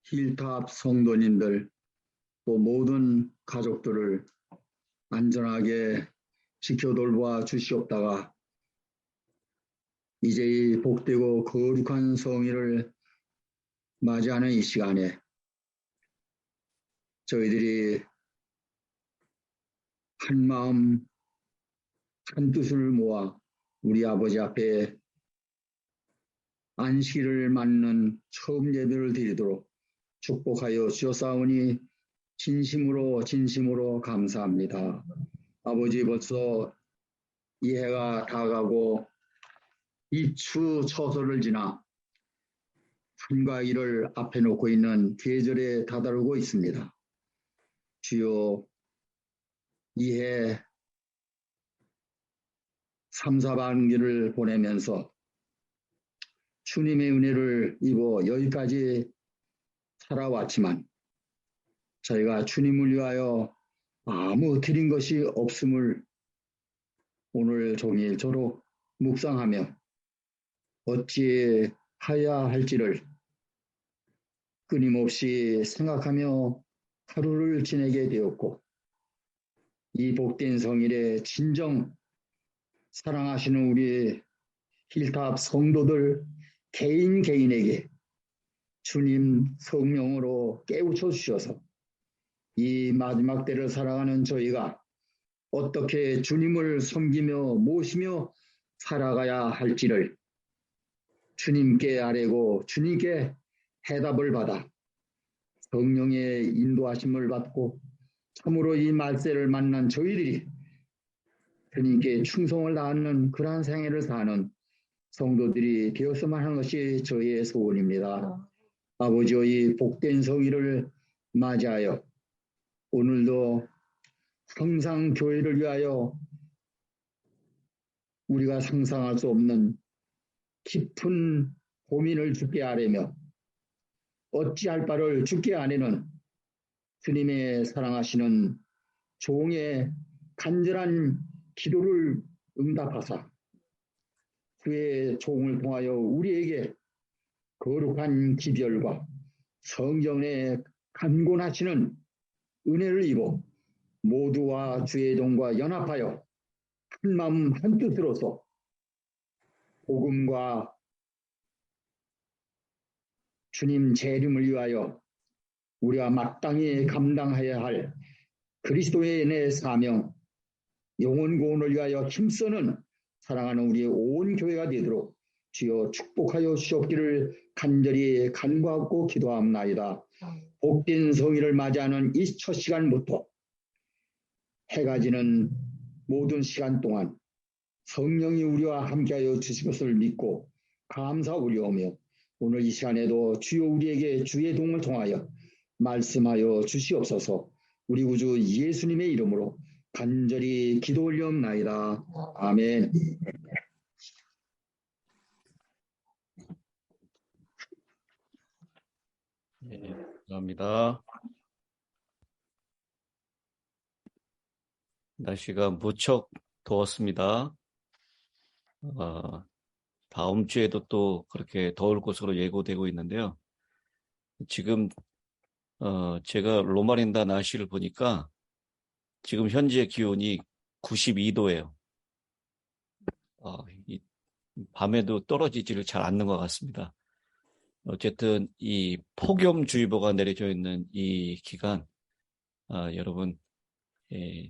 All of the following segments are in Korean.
힐탑 성도님들 또 모든 가족들을 안전하게 지켜돌봐 주시옵다가 이제 이 복되고 거룩한 성일을 맞이하는 이 시간에 저희들이 한 마음 한 뜻을 모아 우리 아버지 앞에 안식일을 맞는 처음 예배를 드리도록 축복하여 주셨사오니 진심으로 감사합니다. 아버지, 벌써 이 해가 다가가고 입추 처소를 지나春과 일을 앞에 놓고 있는 계절에 다다르고 있습니다. 주여, 이 해 3, 4반기를 보내면서 주님의 은혜를 입어 여기까지 살아왔지만 저희가 주님을 위하여 아무 드린 것이 없음을 오늘 종일 저로 묵상하며 어찌하여야 할지를 끊임없이 생각하며 하루를 지내게 되었고, 이 복된 성일에 진정 사랑하시는 우리 힐탑 성도들 개인에게 주님 성령으로 깨우쳐 주셔서 이 마지막 때를 살아가는 저희가 어떻게 주님을 섬기며 모시며 살아가야 할지를 주님께 아뢰고 주님께 해답을 받아 성령의 인도하심을 받고 참으로 이 말세를 만난 저희들이 주님께 충성을 다하는 그러한 생애를 사는 성도들이 되었으면 하는 것이 저희의 소원입니다. 아버지의 이 복된 성일을 맞이하여 오늘도 항상 교회를 위하여 우리가 상상할 수 없는 깊은 고민을 주께 아뢰며 어찌할 바를 주께 아뢰는 주님의 사랑하시는 종의 간절한 기도를 응답하사 그의 종을 통하여 우리에게 거룩한 기별과 성경에 간곤하시는 은혜를 입어 모두와 주의 종과 연합하여 한 마음 한 뜻으로서 복음과 주님 재림을 위하여 우리가 마땅히 감당해야 할 그리스도의 내 사명, 영원 구원을 위하여 힘쓰는 사랑하는 우리 온 교회가 되도록 주여 축복하여 주옵기를 간절히 간구하고 기도합나이다. 복된 성일을 맞이하는 이 첫 시간부터 해가 지는 모든 시간 동안 성령이 우리와 함께하여 주실 것을 믿고 감사 올려오며 오늘 이 시간에도 주여 우리에게 주의 도움을 통하여 말씀하여 주시옵소서. 우리 구주 예수님의 이름으로 간절히 기도 올려옵나이다. 아멘. 네, 감사합니다. 날씨가 무척 더웠습니다. 다음 주에도 또 그렇게 더울 것으로 예고되고 있는데요. 지금 제가 로마린다 날씨를 보니까 지금 현재 기온이 92도예요. 밤에도 떨어지지를 잘 않는 것 같습니다. 어쨌든 이 폭염주의보가 내려져 있는 이 기간, 여러분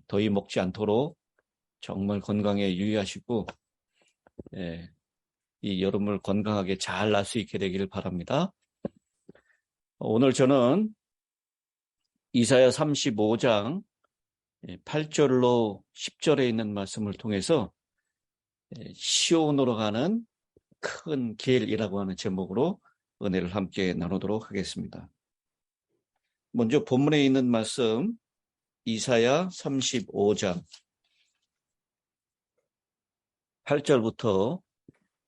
더위 먹지 않도록 정말 건강에 유의하시고 이 여름을 건강하게 잘 날 수 있게 되기를 바랍니다. 오늘 저는 이사야 35장 8절로 10절에 있는 말씀을 통해서 시온으로 가는 큰 길이라고 하는 제목으로 은혜를 함께 나누도록 하겠습니다. 먼저 본문에 있는 말씀 이사야 35장 8절부터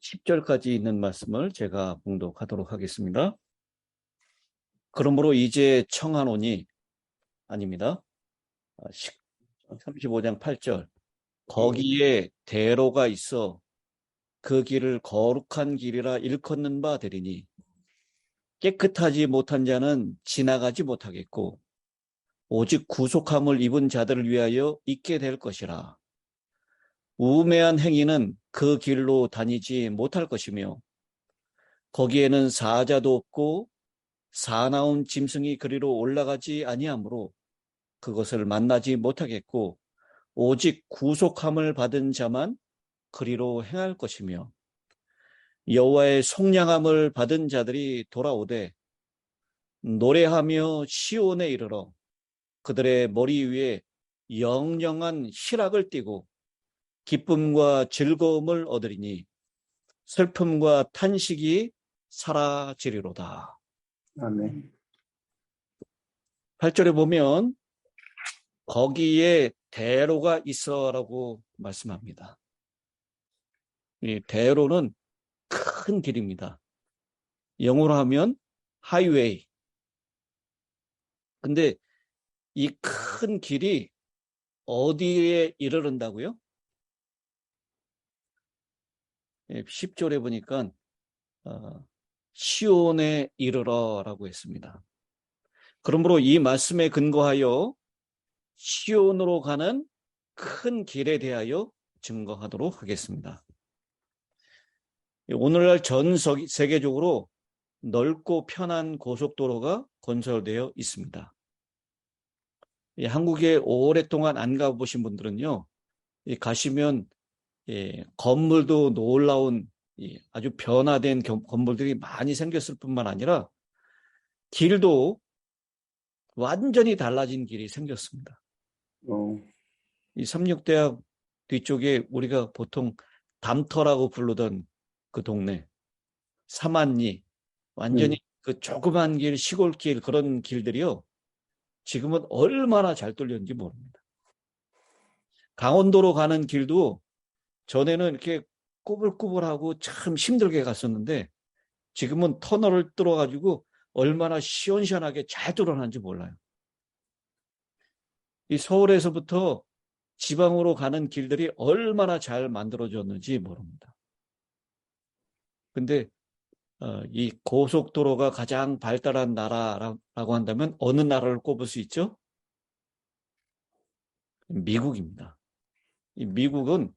10절까지 있는 말씀을 제가 봉독하도록 하겠습니다. 그러므로 이제 청하노니 아닙니다. 35장 8절 거기에 대로가 있어 그 길을 거룩한 길이라 일컫는 바 되리니 깨끗하지 못한 자는 지나가지 못하겠고 오직 구속함을 입은 자들을 위하여 있게 될 것이라. 우매한 행위는 그 길로 다니지 못할 것이며 거기에는 사자도 없고 사나운 짐승이 그리로 올라가지 아니하므로 그것을 만나지 못하겠고 오직 구속함을 받은 자만 그리로 행할 것이며 여호와의 속량함을 받은 자들이 돌아오되 노래하며 시온에 이르러 그들의 머리 위에 영영한 희락을 띠고 기쁨과 즐거움을 얻으리니 슬픔과 탄식이 사라지리로다. 아멘. 8절에 보면 거기에 대로가 있어라고 말씀합니다. 이 대로는 큰 길입니다. 영어로 하면 하이웨이. 근데 이 큰 길이 어디에 이르른다고요? 10절에 보니까 시온에 이르러라고 했습니다. 그러므로 이 말씀에 근거하여 시온으로 가는 큰 길에 대하여 증거하도록 하겠습니다. 오늘날 전 세계적으로 넓고 편한 고속도로가 건설되어 있습니다. 한국에 오랫동안 안 가보신 분들은요, 가시면 건물도 놀라운 아주 변화된 건물들이 많이 생겼을 뿐만 아니라 길도 완전히 달라진 길이 생겼습니다. 이 삼육대학 뒤쪽에 우리가 보통 담터라고 부르던 그 동네, 사만리, 완전히 그 조그만 길, 시골길 그런 길들이요. 지금은 얼마나 잘 뚫렸는지 모릅니다. 강원도로 가는 길도 전에는 이렇게 꾸불꾸불하고 참 힘들게 갔었는데 지금은 터널을 뚫어가지고 얼마나 시원시원하게 잘 뚫어놨는지 몰라요. 이 서울에서부터 지방으로 가는 길들이 얼마나 잘 만들어졌는지 모릅니다. 근데 이 고속도로가 가장 발달한 나라라고 한다면 어느 나라를 꼽을 수 있죠? 미국입니다. 이 미국은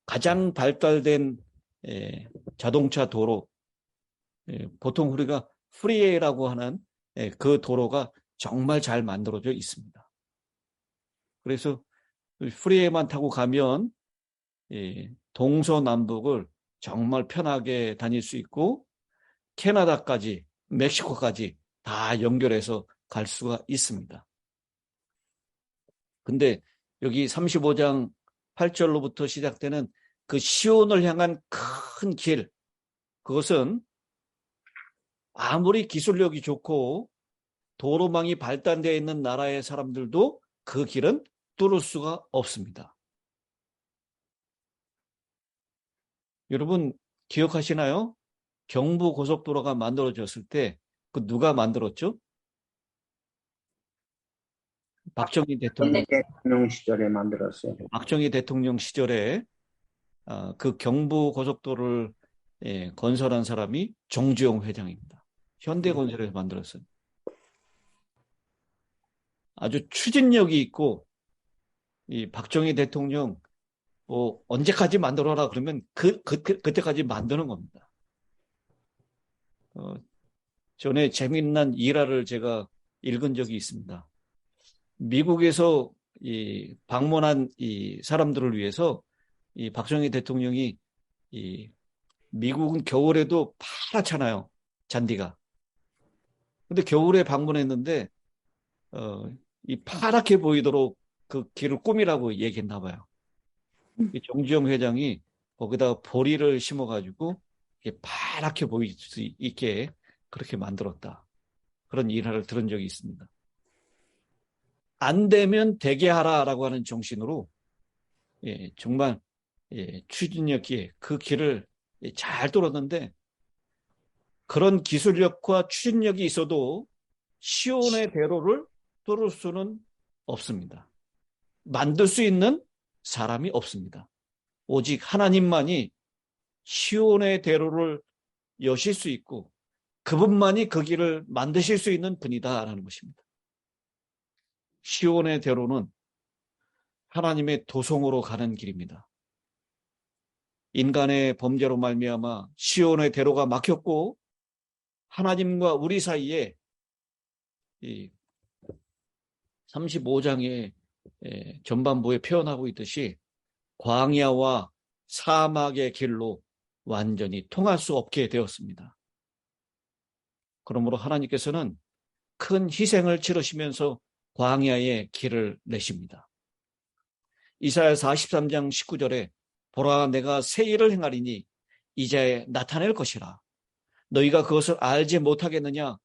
가장 발달된 자동차 도로, 보통 우리가 프리웨이라고 하는 그 도로가 정말 잘 만들어져 있습니다. 그래서 프리웨이만 타고 가면 동서남북을 정말 편하게 다닐 수 있고 캐나다까지, 멕시코까지 다 연결해서 갈 수가 있습니다. 근데 여기 35장 8절로부터 시작되는 그 시온을 향한 큰 길, 그것은 아무리 기술력이 좋고 도로망이 발달되어 있는 나라의 사람들도 그 길은 뚫을 수가 없습니다. 여러분 기억하시나요? 경부고속도로가 만들어졌을 때 그 누가 만들었죠? 박정희 대통령. 대통령 시절에 만들었어요. 박정희 대통령 시절에 그 경부고속도로를 건설한 사람이 정주영 회장입니다. 현대건설에서 만들었어요. 아주 추진력이 있고 이 박정희 대통령 뭐 언제까지 만들어라 그러면 그때까지 만드는 겁니다. 전에 재미난 일화를 제가 읽은 적이 있습니다. 미국에서 방문한 이 사람들을 위해서 이 박정희 대통령이 미국은 겨울에도 파랗잖아요. 잔디가. 근데 겨울에 방문했는데 이 파랗게 보이도록 그 길을 꾸미라고 얘기했나 봐요. 이 정주영 회장이 거기다가 보리를 심어가지고 이게 파랗게 보일 수 있게 그렇게 만들었다. 그런 일화를 들은 적이 있습니다. 안 되면 되게 하라라고 하는 정신으로 정말 추진력 있게 그 길을 잘 뚫었는데 그런 기술력과 추진력이 있어도 시온의 대로를 뚫을 수는 없습니다. 만들 수 있는 사람이 없습니다. 오직 하나님만이 시온의 대로를 여실 수 있고 그분만이 그 길을 만드실 수 있는 분이다라는 것입니다. 시온의 대로는 하나님의 도성으로 가는 길입니다. 인간의 범죄로 말미암아 시온의 대로가 막혔고 하나님과 우리 사이에 이 35장의 전반부에 표현하고 있듯이 광야와 사막의 길로 완전히 통할 수 없게 되었습니다. 그러므로 하나님께서는 큰 희생을 치르시면서 광야의 길을 내십니다. 이사야 43장 19절에 보라 내가 새 일을 행하리니 이제 나타낼 것이라. 너희가 그것을 알지 못하겠느냐?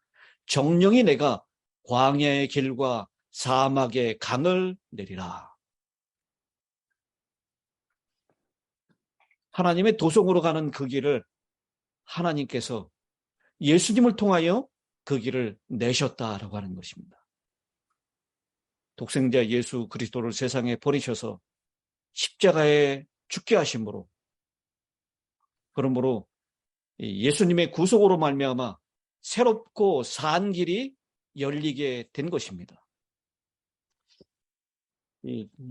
정령이 내가 광야의 길과 사막의 강을 내리라. 하나님의 도성으로 가는 그 길을 하나님께서 예수님을 통하여 그 길을 내셨다라고 하는 것입니다. 독생자 예수 그리스도를 세상에 버리셔서 십자가에 죽게 하심으로, 그러므로 예수님의 구속으로 말미암아 새롭고 산 길이 열리게 된 것입니다.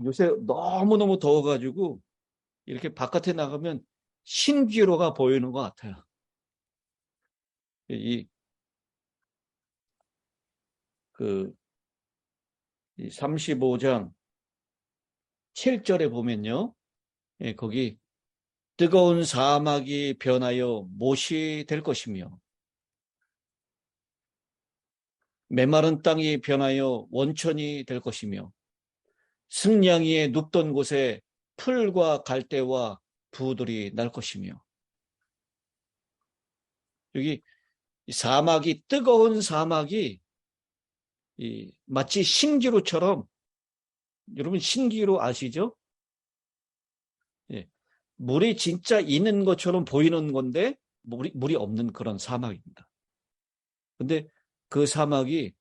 요새 너무너무 더워가지고 이렇게 바깥에 나가면 신기루가 보이는 것 같아요. 이 35장 7절에 보면요. 거기 뜨거운 사막이 변하여 못이 될 것이며 메마른 땅이 변하여 원천이 될 것이며 승냥이의 눕던 곳에 풀과 갈대와 부들이 날 것이며, 여기 사막이, 뜨거운 사막이 마치 신기루처럼, 여러분 신기루 아시죠? 예, 물이 진짜 있는 것처럼 보이는 건데 물이 없는 그런 사막입니다. 근데 그 사막이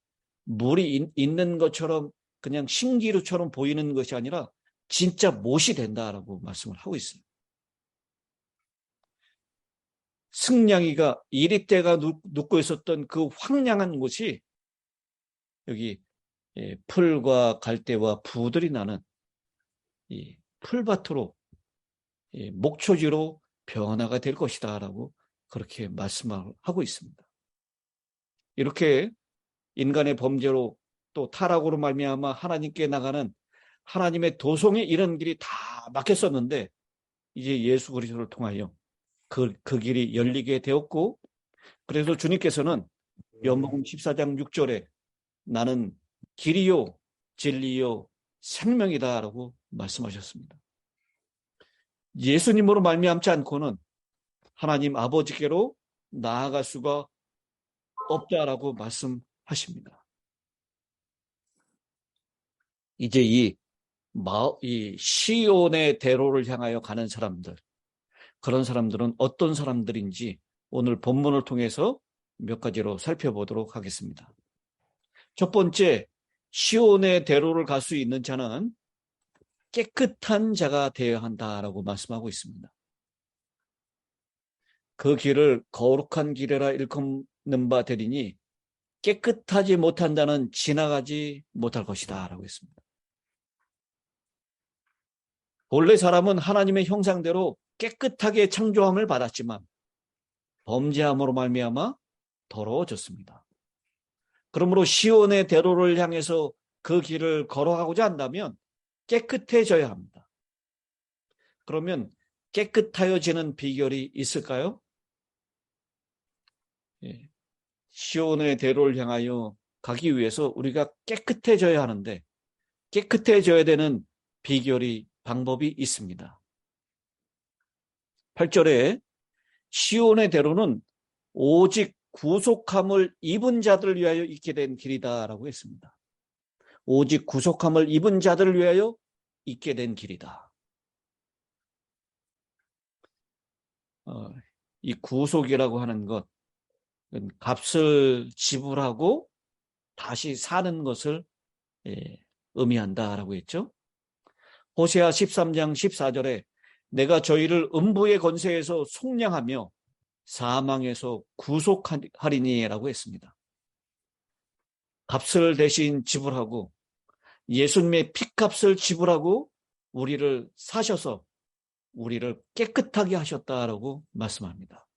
물이 있는 것처럼 그냥 신기루처럼 보이는 것이 아니라 진짜 못이 된다라고 말씀을 하고 있어요. 승냥이가 이리떼가 눕고 있었던 그 황량한 곳이 여기 풀과 갈대와 부들이 나는 이 풀밭으로, 목초지로 변화가 될 것이다 라고 그렇게 말씀하고 있습니다. 이렇게 인간의 범죄로 또 타락으로 말미암아 하나님께 나가는 하나님의 도성에 이런 길이 다 막혔었는데 이제 예수 그리스도를 통하여 그 길이 열리게 되었고, 그래서 주님께서는 요한복음 14장 6절에 나는 길이요 진리요 생명이다 라고 말씀하셨습니다. 예수님으로 말미암지 않고는 하나님 아버지께로 나아갈 수가 없다라고 말씀하십니다. 이제 이 시온의 대로를 향하여 가는 사람들, 그런 사람들은 어떤 사람들인지 오늘 본문을 통해서 몇 가지로 살펴보도록 하겠습니다. 첫 번째, 시온의 대로를 갈 수 있는 자는 깨끗한 자가 되어야 한다라고 말씀하고 있습니다. 그 길을 거룩한 길이라 일컫는 바 되리니 깨끗하지 못한 자는 지나가지 못할 것이다 라고 했습니다. 본래 사람은 하나님의 형상대로 깨끗하게 창조함을 받았지만 범죄함으로 말미암아 더러워졌습니다. 그러므로 시온의 대로를 향해서 그 길을 걸어가고자 한다면 깨끗해져야 합니다. 그러면 깨끗하여지는 비결이 있을까요? 시온의 대로를 향하여 가기 위해서 우리가 깨끗해져야 하는데, 깨끗해져야 되는 비결이, 방법이 있습니다. 8절에 시온의 대로는 오직 구속함을 입은 자들을 위하여 있게 된 길이다라고 했습니다. 오직 구속함을 입은 자들을 위하여 있게 된 길이다. 이 구속이라고 하는 것, 값을 지불하고 다시 사는 것을 의미한다라고 했죠. 호세아 13장 14절에 내가 저희를 음부의 권세에서 속량하며 사망에서 구속하리니라고 했습니다. 값을 대신 지불하고 예수님의 피값을 지불하고 우리를 사셔서 우리를 깨끗하게 하셨다라고 말씀합니다.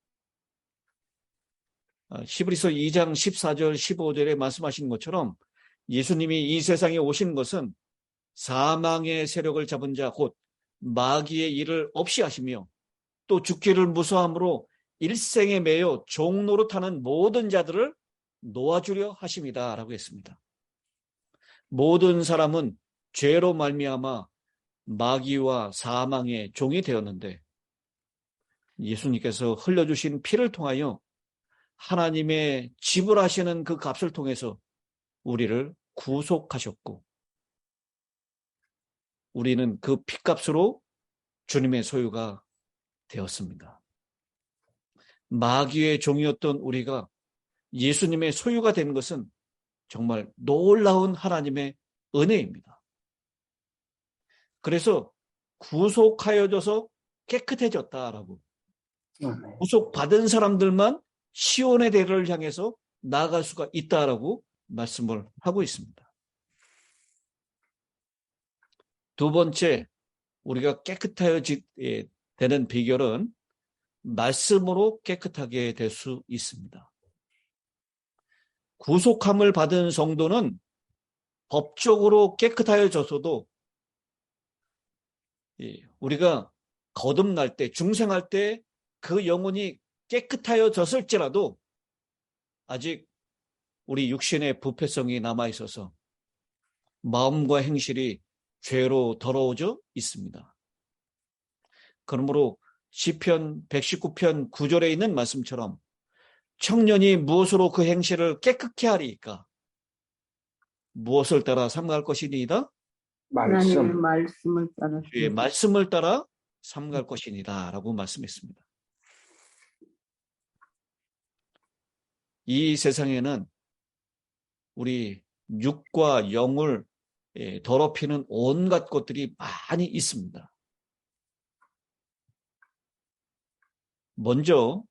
히브리서 2장 14절 15절에 말씀하신 것처럼 예수님이 이 세상에 오신 것은 사망의 세력을 잡은 자 곧 마귀의 일을 없이 하시며 또 죽기를 무서함으로 일생에 매여 종노릇하는 모든 자들을 놓아주려 하심이다 라고 했습니다. 모든 사람은 죄로 말미암아 마귀와 사망의 종이 되었는데 예수님께서 흘려주신 피를 통하여 하나님의 지불하시는 그 값을 통해서 우리를 구속하셨고 우리는 그 피값으로 주님의 소유가 되었습니다. 마귀의 종이었던 우리가 예수님의 소유가 된 것은 정말 놀라운 하나님의 은혜입니다. 그래서 구속하여져서 깨끗해졌다라고 구속받은 사람들만 시온의 대를 향해서 나아갈 수가 있다라고 말씀을 하고 있습니다. 두 번째, 우리가 되는 비결은 말씀으로 깨끗하게 될 수 있습니다. 구속함을 받은 성도는 법적으로 깨끗하여져서도 우리가 거듭날 때, 중생할 때 그 영혼이 깨끗하여졌을지라도 아직 우리 육신의 부패성이 남아있어서 마음과 행실이 죄로 더러워져 있습니다. 그러므로 시편 119편 9절에 있는 말씀처럼 청년이 무엇으로 그 행실을 깨끗게 하리이까? 무엇을 따라 삼갈 것이니이다? 말씀. 말씀을 따라 주의 말씀을 따라 삼갈 것이니이다 라고 말씀했습니다. 이 세상에는 우리 육과 영을 더럽히는 온갖 것들이 많이 있습니다. 먼저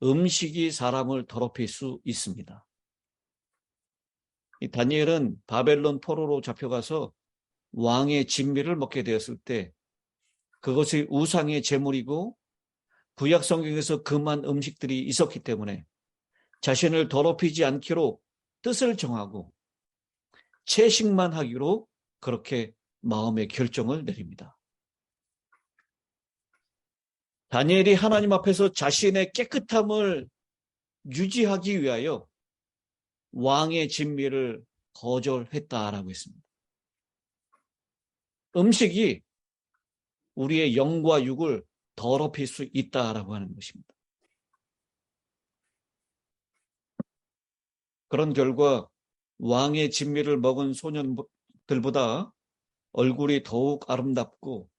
음식이 사람을 더럽힐 수 있습니다. 다니엘은 바벨론 포로로 잡혀가서 왕의 진미를 먹게 되었을 때 그것이 우상의 제물이고 구약 성경에서 금한 음식들이 있었기 때문에 자신을 더럽히지 않기로 뜻을 정하고 채식만 하기로 그렇게 마음의 결정을 내립니다. 다니엘이 하나님 앞에서 자신의 깨끗함을 유지하기 위하여 왕의 진미를 거절했다라고 했습니다. 음식이 우리의 영과 육을 더럽힐 수 있다라고 하는 것입니다. 그런 결과 왕의 진미를 먹은 소년들보다 얼굴이 더욱 아름답고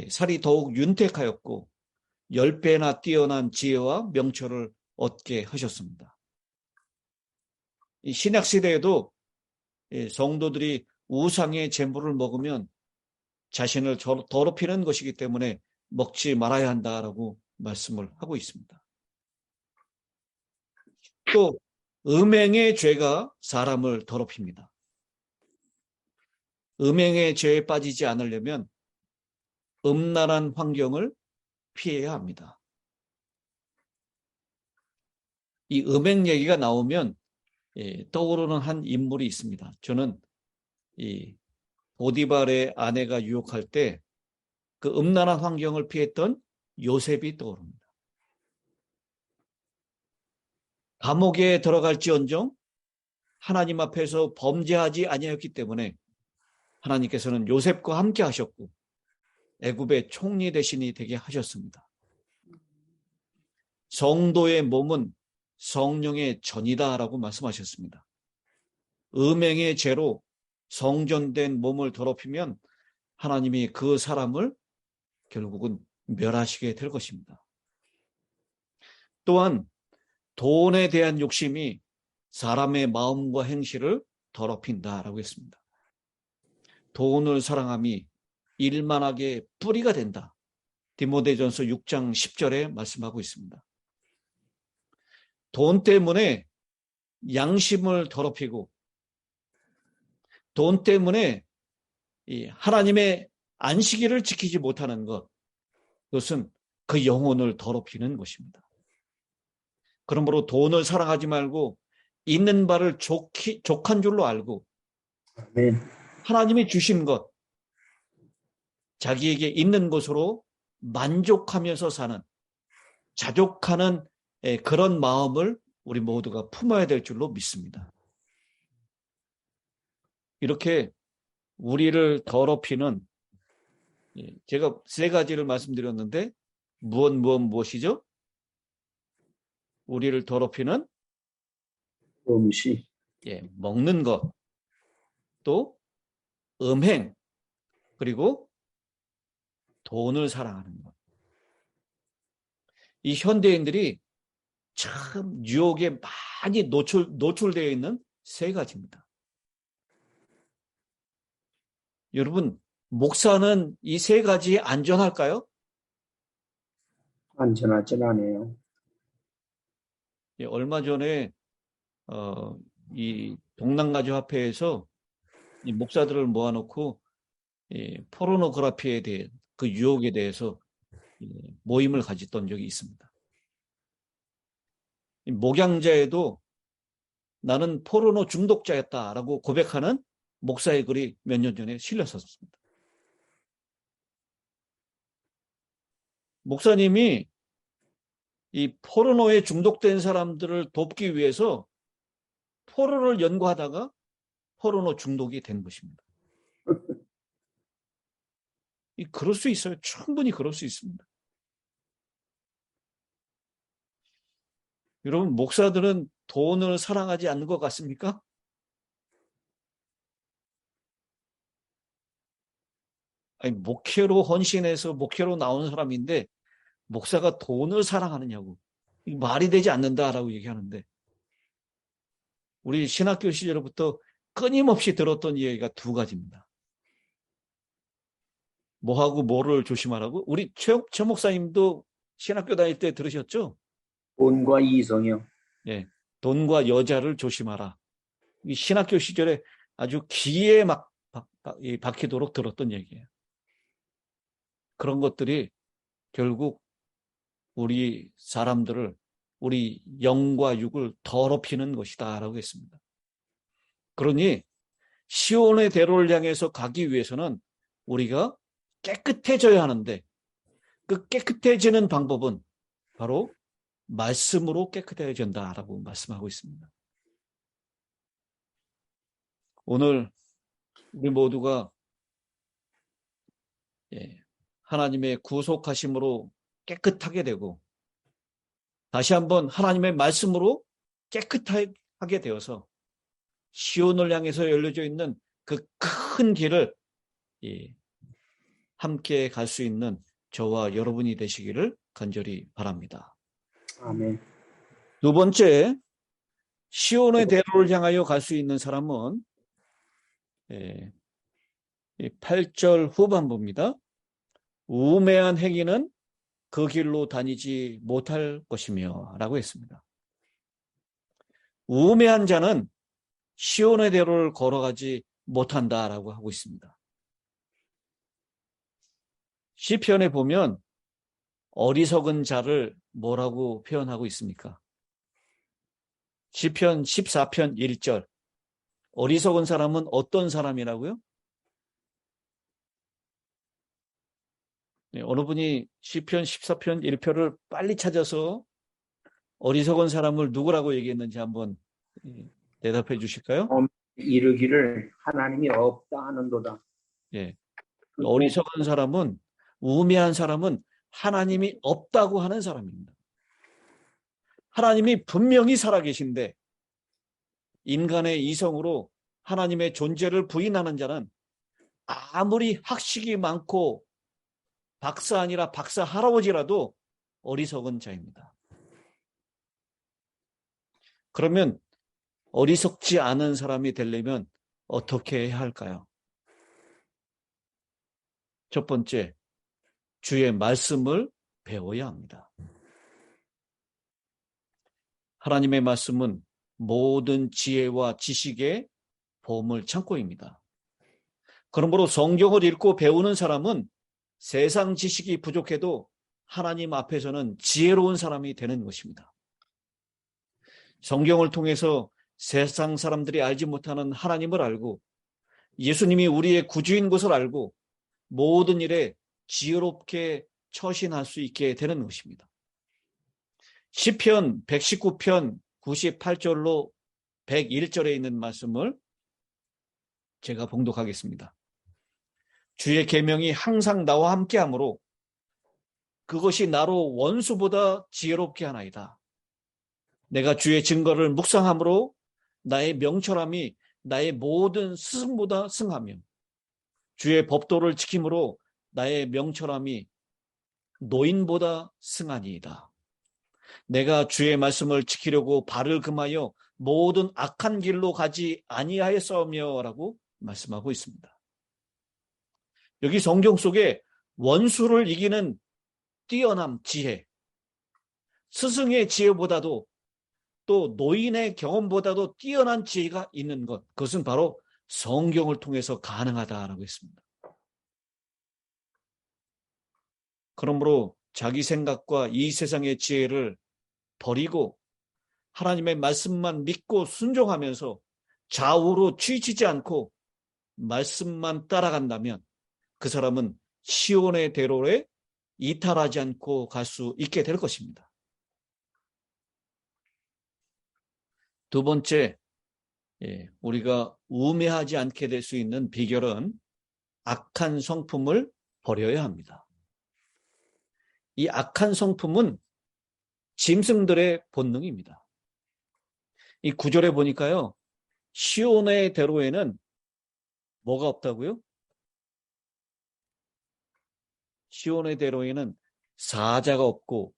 살이 더욱 윤택하였고 10배나 뛰어난 지혜와 명철을 얻게 하셨습니다. 이 신약 시대에도 성도들이 우상의 제물을 먹으면 자신을 더럽히는 것이기 때문에 먹지 말아야 한다라고 말씀을 하고 있습니다. 또 음행의 죄가 사람을 더럽힙니다. 음행의 죄에 빠지지 않으려면 음란한 환경을 피해야 합니다. 이 음행 얘기가 나오면 떠오르는 한 인물이 있습니다. 저는 이 보디발의 아내가 유혹할 때 그 음란한 환경을 피했던 요셉이 떠오릅니다. 감옥에 들어갈지언정 하나님 앞에서 범죄하지 아니하였기 때문에 하나님께서는 요셉과 함께 하셨고 애굽의 총리 대신이 되게 하셨습니다. 성도의 몸은 성령의 전이다라고 말씀하셨습니다. 음행의 죄로 성전된 몸을 더럽히면 하나님이 그 사람을 결국은 멸하시게 될 것입니다. 또한 돈에 대한 욕심이 사람의 마음과 행실을 더럽힌다라고 했습니다. 돈을 사랑함이 일만하게 뿌리가 된다. 디모데전서 6장 10절에 말씀하고 있습니다. 돈 때문에 양심을 더럽히고 돈 때문에 이 하나님의 안식일을 지키지 못하는 것, 그것은 그 영혼을 더럽히는 것입니다. 그러므로 돈을 사랑하지 말고 있는 바를 족한 줄로 알고 아멘. 하나님이 주신 것, 자기에게 있는 것으로 만족하면서 사는, 자족하는 그런 마음을 우리 모두가 품어야 될 줄로 믿습니다. 이렇게 우리를 더럽히는, 제가 세 가지를 말씀드렸는데 무엇이죠? 우리를 더럽히는 음식, 먹는 것, 또 음행, 그리고 돈을 사랑하는 것. 이 현대인들이 참 유혹에 많이 노출되어 있는 세 가지입니다. 여러분, 목사는 이 세 가지에 안전할까요? 안전하진 않아요. 얼마 전에 이 동남가주합회에서 이 목사들을 모아놓고 포르노그래피에 대해 그 유혹에 대해서 모임을 가졌던 적이 있습니다. 목양자에도 나는 포르노 중독자였다라고 고백하는 목사의 글이 몇 년 전에 실렸었습니다. 목사님이 이 포르노에 중독된 사람들을 돕기 위해서 포르노를 연구하다가 포르노 중독이 된 것입니다. 그럴 수 있어요. 충분히 그럴 수 있습니다. 여러분, 목사들은 돈을 사랑하지 않는 것 같습니까? 아니, 목회로 헌신해서 목회로 나온 사람인데 목사가 돈을 사랑하느냐고, 말이 되지 않는다라고 얘기하는데, 우리 신학교 시절부터 끊임없이 들었던 이야기가 두 가지입니다. 뭐하고 뭐를 조심하라고? 우리 최 목사님도 신학교 다닐 때 들으셨죠? 돈과 이성이요. 돈과 여자를 조심하라. 이 신학교 시절에 아주 귀에 막 박히도록 들었던 얘기예요. 그런 것들이 결국 우리 사람들을, 우리 영과 육을 더럽히는 것이다라고 했습니다. 그러니 시온의 대로를 향해서 가기 위해서는 우리가 깨끗해져야 하는데, 그 깨끗해지는 방법은 바로 말씀으로 깨끗해진다라고 말씀하고 있습니다. 오늘 우리 모두가 하나님의 구속하심으로 깨끗하게 되고 다시 한번 하나님의 말씀으로 깨끗하게 되어서 시온을 향해서 열려져 있는 그 큰 길을 함께 갈 수 있는 저와 여러분이 되시기를 간절히 바랍니다. 아멘. 두 번째, 시온의 대로를 향하여 갈 수 있는 사람은 8절 후반부입니다. 우매한 행위는 그 길로 다니지 못할 것이며 라고 했습니다. 우매한 자는 시온의 대로를 걸어가지 못한다라고 하고 있습니다. 시편에 보면 어리석은 자를 뭐라고 표현하고 있습니까? 시편 14편 1절. 어리석은 사람은 어떤 사람이라고요? 어느 분이 시편 14편 1표를 빨리 찾아서 어리석은 사람을 누구라고 얘기했는지 한번 대답해 주실까요? 이르기를 하나님이 없다 하는도다. 어리석은 사람은, 우매한 사람은 하나님이 없다고 하는 사람입니다. 하나님이 분명히 살아계신데 인간의 이성으로 하나님의 존재를 부인하는 자는 아무리 학식이 많고 박사 아니라 박사 할아버지라도 어리석은 자입니다. 그러면 어리석지 않은 사람이 되려면 어떻게 해야 할까요? 첫 번째, 주의 말씀을 배워야 합니다. 하나님의 말씀은 모든 지혜와 지식의 보물 창고입니다. 그러므로 성경을 읽고 배우는 사람은 세상 지식이 부족해도 하나님 앞에서는 지혜로운 사람이 되는 것입니다. 성경을 통해서 세상 사람들이 알지 못하는 하나님을 알고 예수님이 우리의 구주인 것을 알고 모든 일에 지혜롭게 처신할 수 있게 되는 것입니다. 시편 119편 98절로 101절에 있는 말씀을 제가 봉독하겠습니다. 주의 계명이 항상 나와 함께하므로 그것이 나로 원수보다 지혜롭게 하나이다. 내가 주의 증거를 묵상함으로 나의 명철함이 나의 모든 스승보다 승하며 주의 법도를 지킴으로 나의 명철함이 노인보다 승하니이다. 내가 주의 말씀을 지키려고 발을 금하여 모든 악한 길로 가지 아니하였사오며 라고 말씀하고 있습니다. 여기 성경 속에 원수를 이기는 뛰어남 지혜, 스승의 지혜보다도 또 노인의 경험보다도 뛰어난 지혜가 있는 것, 그것은 바로 성경을 통해서 가능하다라고 했습니다. 그러므로 자기 생각과 이 세상의 지혜를 버리고 하나님의 말씀만 믿고 순종하면서 좌우로 치우치지 않고 말씀만 따라간다면 그 사람은 시온의 대로에 이탈하지 않고 갈 수 있게 될 것입니다. 두 번째, 우리가 우매하지 않게 될 수 있는 비결은 악한 성품을 버려야 합니다. 이 악한 성품은 짐승들의 본능입니다. 이 구절에 보니까요, 시온의 대로에는 뭐가 없다고요? 시온의 대로에는 사자가 없고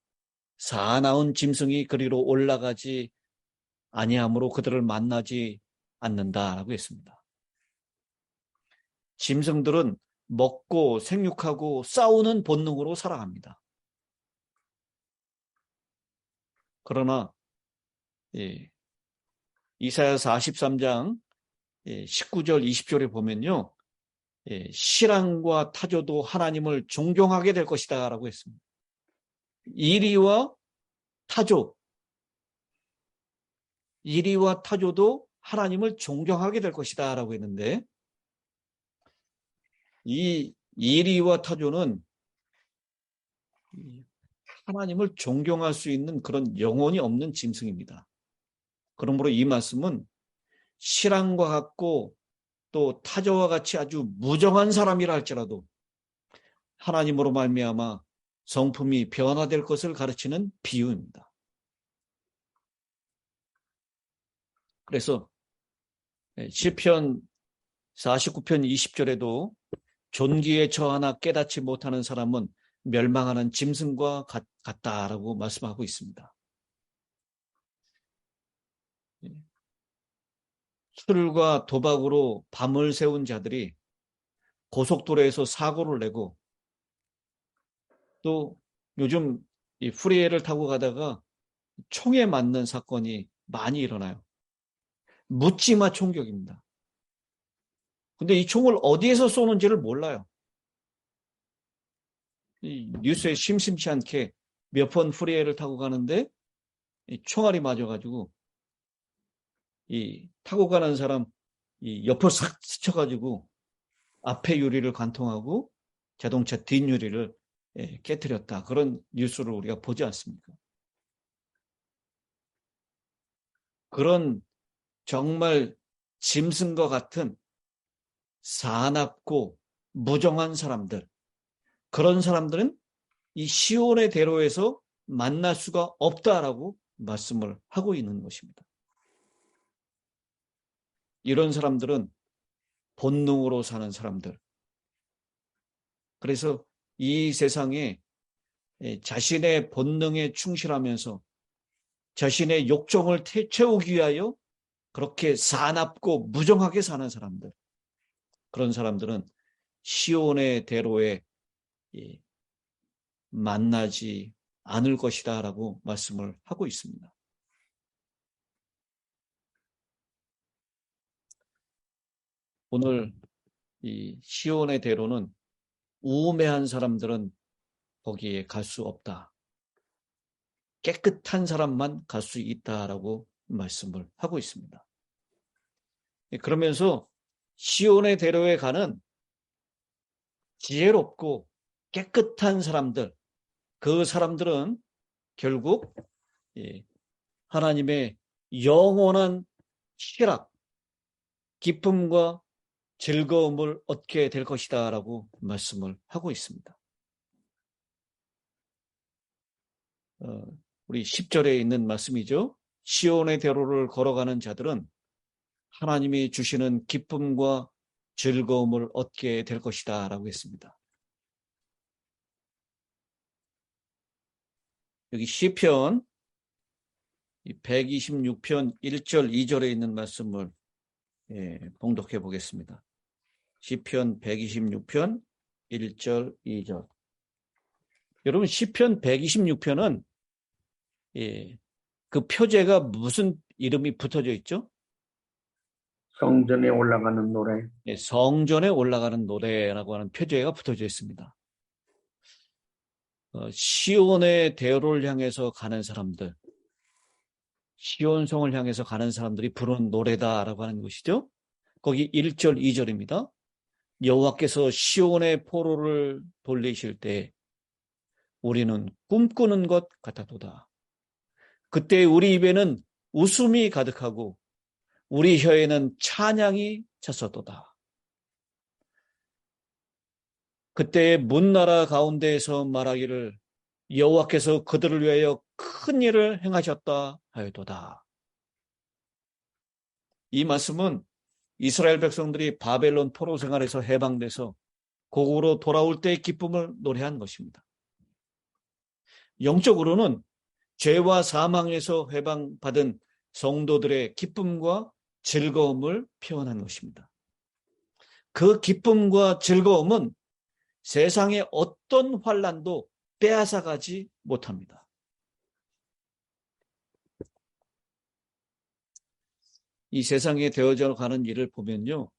사나운 짐승이 그리로 올라가지 아니하므로 그들을 만나지 않는다라고 했습니다. 짐승들은 먹고 생육하고 싸우는 본능으로 살아갑니다. 그러나 이사야 43장 19절 20절에 보면요, 실랑과 타조도 하나님을 존경하게 될 것이다 라고 했습니다. 이리와 타조도 하나님을 존경하게 될 것이다 라고 했는데, 이 이리와 타조는 하나님을 존경할 수 있는 그런 영혼이 없는 짐승입니다. 그러므로 이 말씀은 실랑과 같고 또 타조와 같이 아주 무정한 사람이라 할지라도 하나님으로 말미암아 성품이 변화될 것을 가르치는 비유입니다. 그래서 시편 49편 20절에도 존귀에 처하나 깨닫지 못하는 사람은 멸망하는 짐승과 같다라고 말씀하고 있습니다. 술과 도박으로 밤을 새운 자들이 고속도로에서 사고를 내고 또 요즘 이 프리웨이를 타고 가다가 총에 맞는 사건이 많이 일어나요. 묻지마 총격입니다. 근데 이 총을 어디에서 쏘는지를 몰라요. 이 뉴스에 심심치 않게 몇 번 프리웨이를 타고 가는데 이 총알이 맞아가지고 이 타고 가는 사람 이 옆을 싹 스쳐가지고 앞에 유리를 관통하고 자동차 뒷유리를 깨뜨렸다. 그런 뉴스를 우리가 보지 않습니까? 그런 정말 짐승과 같은 사납고 무정한 사람들, 그런 사람들은 이 시온의 대로에서 만날 수가 없다라고 말씀을 하고 있는 것입니다. 이런 사람들은 본능으로 사는 사람들. 그래서 이 세상에 자신의 본능에 충실하면서 자신의 욕정을 채우기 위하여 그렇게 사납고 무정하게 사는 사람들. 그런 사람들은 시온의 대로에 만나지 않을 것이다 라고 말씀을 하고 있습니다. 오늘 이 시온의 대로는 우매한 사람들은 거기에 갈 수 없다. 깨끗한 사람만 갈 수 있다라고 말씀을 하고 있습니다. 그러면서 시온의 대로에 가는 지혜롭고 깨끗한 사람들, 그 사람들은 결국 하나님의 영원한 희락, 기쁨과 즐거움을 얻게 될 것이다 라고 말씀을 하고 있습니다. 우리 10절에 있는 말씀이죠. 시온의 대로를 걸어가는 자들은 하나님이 주시는 기쁨과 즐거움을 얻게 될 것이다 라고 했습니다. 여기 시편 126편 1절 2절에 있는 말씀을 봉독해 보겠습니다. 시편 126편 1절 2절. 여러분 시편 126편은 그 표제가 무슨 이름이 붙어져 있죠? 성전에 올라가는 노래. 성전에 올라가는 노래라고 하는 표제가 붙어져 있습니다. 시온의 대로를 향해서 가는 사람들, 시온성을 향해서 가는 사람들이 부르는 노래다라고 하는 것이죠. 거기 1절, 2절입니다. 여호와께서 시온의 포로를 돌리실 때 우리는 꿈꾸는 것 같았도다. 그때 우리 입에는 웃음이 가득하고 우리 혀에는 찬양이 찼었도다. 그때 문나라 가운데에서 말하기를 여호와께서 그들을 위하여 큰 일을 행하셨다 하였도다. 이 말씀은 이스라엘 백성들이 바벨론 포로 생활에서 해방돼서 고국으로 돌아올 때의 기쁨을 노래한 것입니다. 영적으로는 죄와 사망에서 해방받은 성도들의 기쁨과 즐거움을 표현한 것입니다. 그 기쁨과 즐거움은 세상의 어떤 환난도 빼앗아가지 못합니다. 이 세상에 되어져 가는 일을 보면요,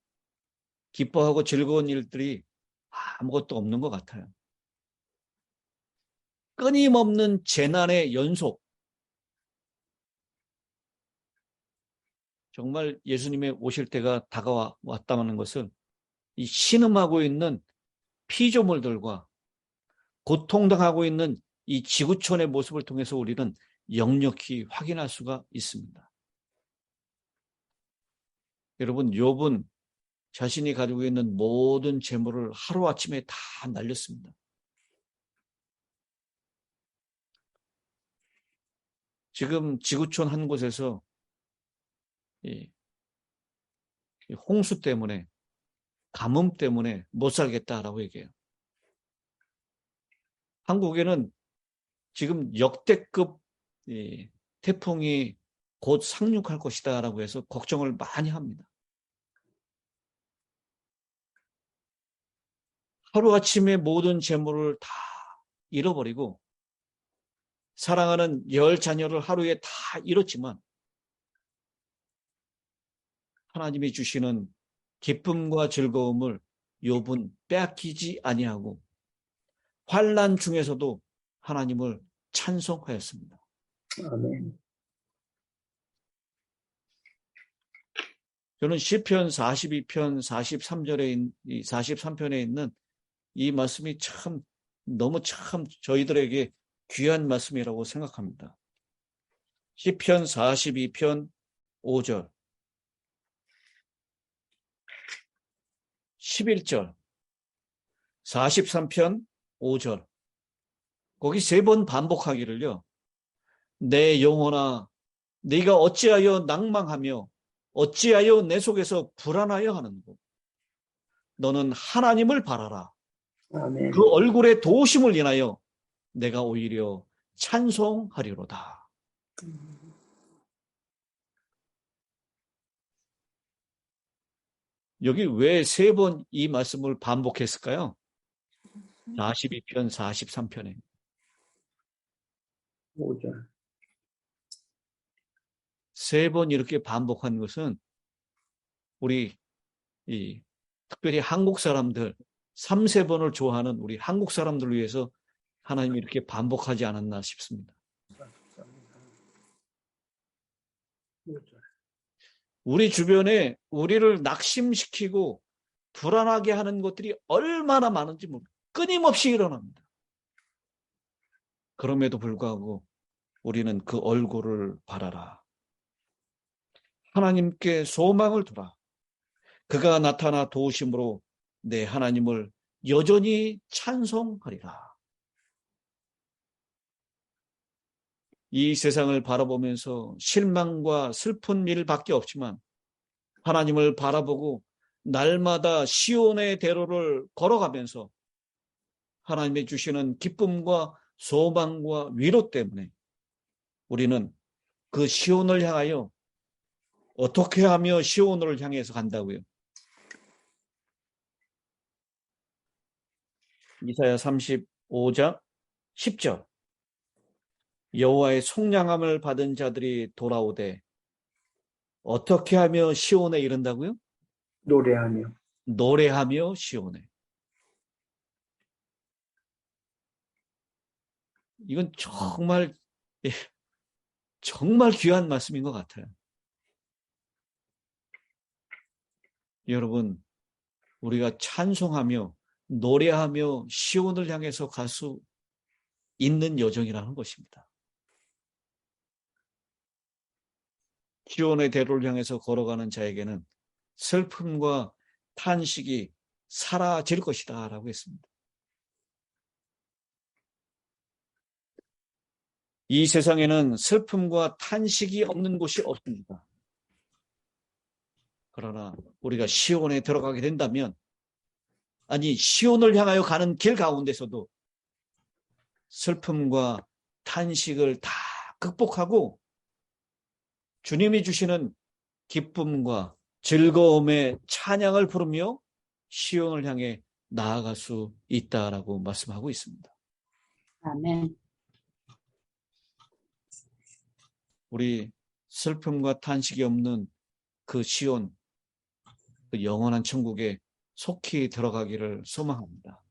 기뻐하고 즐거운 일들이 아무것도 없는 것 같아요. 끊임없는 재난의 연속. 정말 예수님의 오실 때가 다가왔다는 것을 이 신음하고 있는 피조물들과 고통당하고 있는 이 지구촌의 모습을 통해서 우리는 역력히 확인할 수가 있습니다. 여러분, 욥은 자신이 가지고 있는 모든 재물을 하루아침에 다 날렸습니다. 지금 지구촌 한 곳에서 홍수 때문에, 가뭄 때문에 못 살겠다라고 얘기해요. 한국에는 지금 역대급 태풍이 곧 상륙할 것이다라고 해서 걱정을 많이 합니다. 하루아침에 모든 재물을 다 잃어버리고 사랑하는 10자녀를 하루에 다 잃었지만 하나님이 주시는 기쁨과 즐거움을 욥은 빼앗기지 아니하고 환난 중에서도 하나님을 찬송하였습니다. 아멘. 저는 시편 42편 43편에 있는 이 말씀이 너무 저희들에게 귀한 말씀이라고 생각합니다. 시편 42편 5절, 11절, 43편 5절. 거기 3번 반복하기를요. 내 영혼아, 네가 어찌하여 낭망하며 어찌하여 내 속에서 불안하여 하는고. 너는 하나님을 바라라. 아멘. 그 얼굴의 도우심을 인하여 내가 오히려 찬송하리로다. 여기 왜 3번 이 말씀을 반복했을까요? 42편, 43편에. 5절. 3번 이렇게 반복한 것은 우리 특별히 한국 사람들 3, 4번을 좋아하는 우리 한국 사람들을 위해서 하나님이 이렇게 반복하지 않았나 싶습니다. 5절. 우리 주변에 우리를 낙심시키고 불안하게 하는 것들이 얼마나 많은지 끊임없이 일어납니다. 그럼에도 불구하고 우리는 그 얼굴을 바라라. 하나님께 소망을 두라. 그가 나타나 도우심으로 내 하나님을 여전히 찬송하리라. 이 세상을 바라보면서 실망과 슬픈 일밖에 없지만 하나님을 바라보고 날마다 시온의 대로를 걸어가면서 하나님이 주시는 기쁨과 소망과 위로 때문에 우리는 그 시온을 향하여 어떻게 하며 시온을 향해서 간다고요? 이사야 35장 10절. 여호와의 속량함을 받은 자들이 돌아오되 어떻게 하며 시온에 이른다고요? 노래하며. 노래하며 시온에. 이건 정말 귀한 말씀인 것 같아요. 여러분, 우리가 찬송하며 노래하며 시온을 향해서 갈 수 있는 여정이라는 것입니다. 시온의 대로를 향해서 걸어가는 자에게는 슬픔과 탄식이 사라질 것이다 라고 했습니다. 이 세상에는 슬픔과 탄식이 없는 곳이 없습니다. 그러나 우리가 시온에 들어가게 된다면, 아니 시온을 향하여 가는 길 가운데서도 슬픔과 탄식을 다 극복하고 주님이 주시는 기쁨과 즐거움의 찬양을 부르며 시온을 향해 나아갈 수 있다라고 말씀하고 있습니다. 아멘. 우리 슬픔과 탄식이 없는 그 시온, 그 영원한 천국에 속히 들어가기를 소망합니다.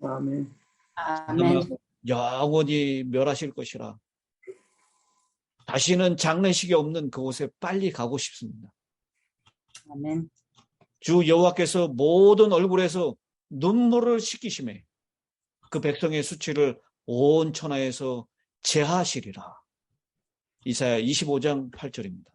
아멘. 아멘. 영원히 멸하실 것이라 다시는 장례식이 없는 그곳에 빨리 가고 싶습니다. 아멘. 주 여호와께서 모든 얼굴에서 눈물을 씻기심에 그 백성의 수치를 온 천하에서 제하시리라. 이사야 25장 8절입니다.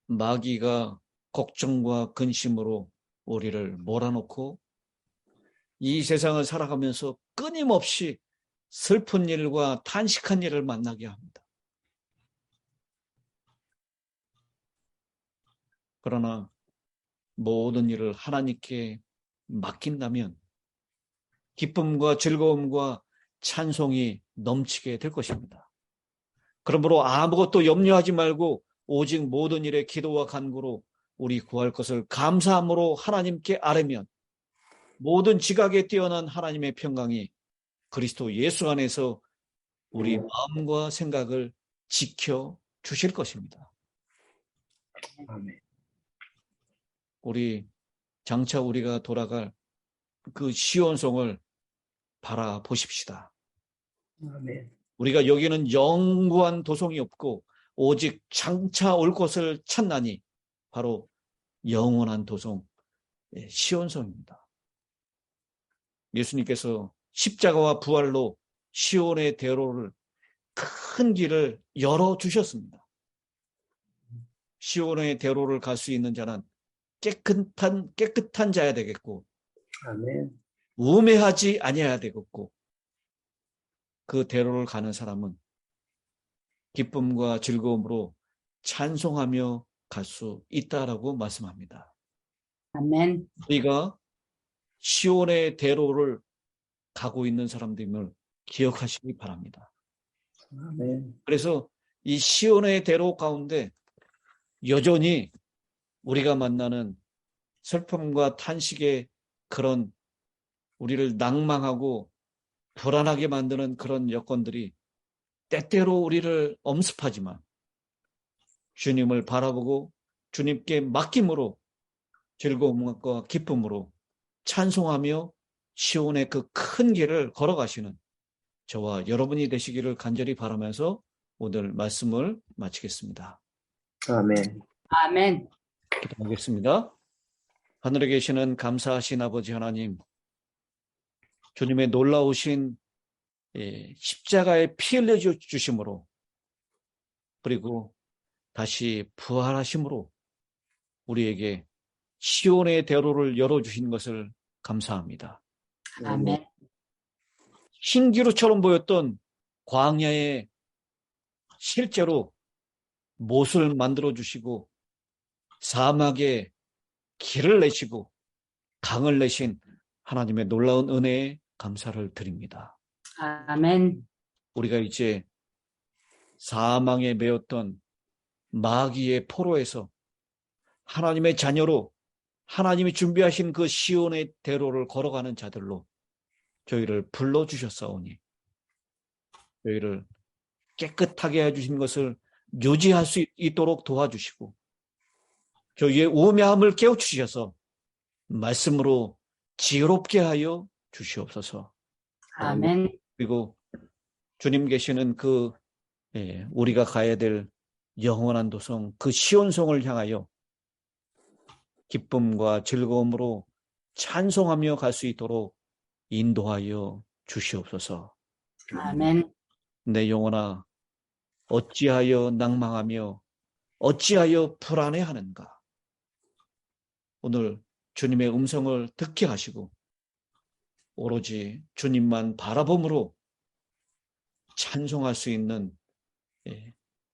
마귀가 걱정과 근심으로 우리를 몰아놓고 이 세상을 살아가면서 끊임없이 슬픈 일과 탄식한 일을 만나게 합니다. 그러나 모든 일을 하나님께 맡긴다면 기쁨과 즐거움과 찬송이 넘치게 될 것입니다. 그러므로 아무것도 염려하지 말고 오직 모든 일에 기도와 간구로 우리 구할 것을 감사함으로 하나님께 아뢰면 모든 지각에 뛰어난 하나님의 평강이 그리스도 예수 안에서 우리 마음과 생각을 지켜 주실 것입니다. 아멘. 우리 장차 우리가 돌아갈 그 시온성을 바라보십시다. 아멘. 우리가 여기는 영구한 도성이 없고 오직 장차 올 것을 찾나니 바로 영원한 도성 시온성입니다. 예수님께서 십자가와 부활로 시온의 대로를 큰 길을 열어주셨습니다. 시온의 대로를 갈 수 있는 자는 깨끗한 자야 되겠고 아멘. 우매하지 아니해야 되겠고 그 대로를 가는 사람은 기쁨과 즐거움으로 찬송하며 갈 수 있다라고 말씀합니다. 아멘. 우리가 시온의 대로를 가고 있는 사람들임을 기억하시기 바랍니다. 아멘. 그래서 이 시온의 대로 가운데 여전히 우리가 만나는 슬픔과 탄식의 그런 우리를 낭망하고 불안하게 만드는 그런 여건들이 때때로 우리를 엄습하지만 주님을 바라보고 주님께 맡김으로 즐거움과 기쁨으로 찬송하며 시온의 그 큰 길을 걸어가시는 저와 여러분이 되시기를 간절히 바라면서 오늘 말씀을 마치겠습니다. 아멘. 아멘. 기도하겠습니다. 하늘에 계시는 감사하신 아버지 하나님, 주님의 놀라우신 십자가에 피 흘려 주심으로 그리고 다시 부활하심으로 우리에게 시온의 대로를 열어주신 것을 감사합니다. 아멘. 신기루처럼 보였던 광야에 실제로 못을 만들어주시고 사막에 길을 내시고 강을 내신 하나님의 놀라운 은혜에 감사를 드립니다. 아멘. 우리가 이제 사망에 매였던 마귀의 포로에서 하나님의 자녀로 하나님이 준비하신 그 시온의 대로를 걸어가는 자들로 저희를 불러주셨사오니 저희를 깨끗하게 해주신 것을 유지할 수 있도록 도와주시고 저희의 우매함을 깨우치셔서 말씀으로 지혜롭게 하여 주시옵소서. 아멘. 그리고 주님 계시는 그 우리가 가야 될 영원한 도성 그 시온성을 향하여 기쁨과 즐거움으로 찬송하며 갈 수 있도록 인도하여 주시옵소서. 아멘. 내 영혼아 어찌하여 낭망하며 어찌하여 불안해하는가. 오늘 주님의 음성을 듣게 하시고 오로지 주님만 바라봄으로 찬송할 수 있는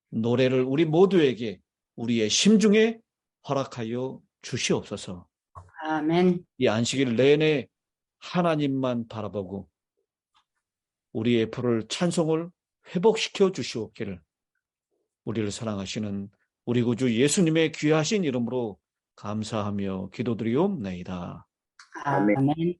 노래를 우리 모두에게 우리의 심중에 허락하여 주시옵소서. 아멘. 이 안식일 내내 하나님만 바라보고 우리의 불을 찬송을 회복시켜 주시옵기를 우리를 사랑하시는 우리 구주 예수님의 귀하신 이름으로 감사하며 기도드리옵나이다. 아멘.